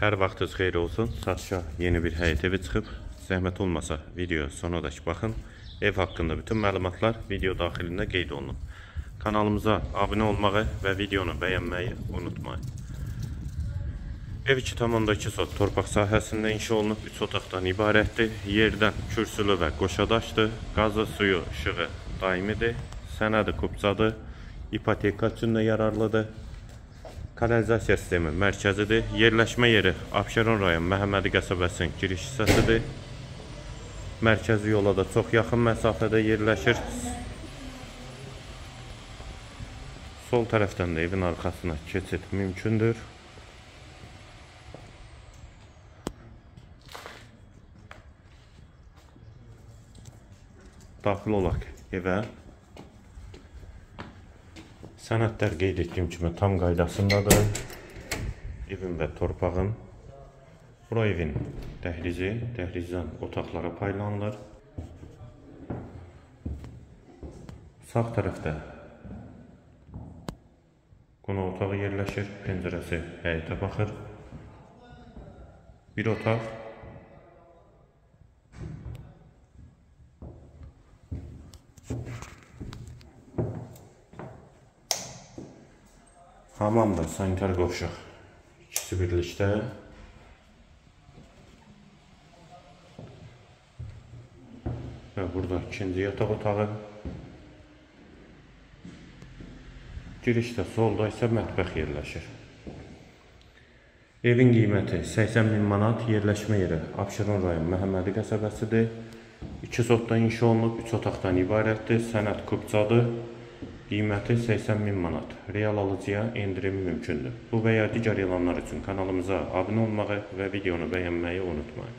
Hər vaxtınız xeyir olsun. Satışa yeni bir həyət evi çıxıb. Zəhmət olmasa video sonadək baxın. Ev haqqında bütün məlumatlar video daxilində qeyd olunub. Kanalımıza abunə olmağı və videonu bəyənməyi unutmayın. Ev 2,2 sot torpaq sahəsində inşa olunub. 3 otaqdan ibarətdir. Yerdən kürsülü və qoşadaşdır. Qazı, suyu, işığı daimidir. Sənədi kubcadır. İpoteka üçün də yararlıdır. Kanalizasiya sistemi mərkəzidir. Yerləşmə yeri Abşeron rayon Məhəmmədi qəsəbəsinin giriş hissəsidir. Mərkəzi yola da çox yaxın məsafədə yerləşir. Sol tərəfdən də evin arxasına keçid mümkündür. Daxil olaq evə. Sənədlər qeyd etdiyim kimi tam qaydasındadır. Evin və torpağın. Bura evin dəhlizi, dəhlizdən otaqlara paylanılır. Sağ tərəfdə qonaq otağı yerləşir, pəncərəsi həyətə baxır. Bir otaq. Hamam da sanitar qovşaq ikisi birlikdə. Və burada ikinci yataq otağı. Girişdə solda isə mətbəx yerləşir. Evin qiyməti 80.000 manat, yerləşmə yeri Abşeron rayon Məhəmmədi qəsəbəsidir. 2 sotdan inşa olunub, 3 otaqdan ibarətdir, sənəd kubcadır. Qiyməti 80.000 manat. Real alıcıya endirim mümkündür. Bu və ya digər elanlar üçün kanalımıza abunə olmağı və videonu bəyənməyi unutmayın.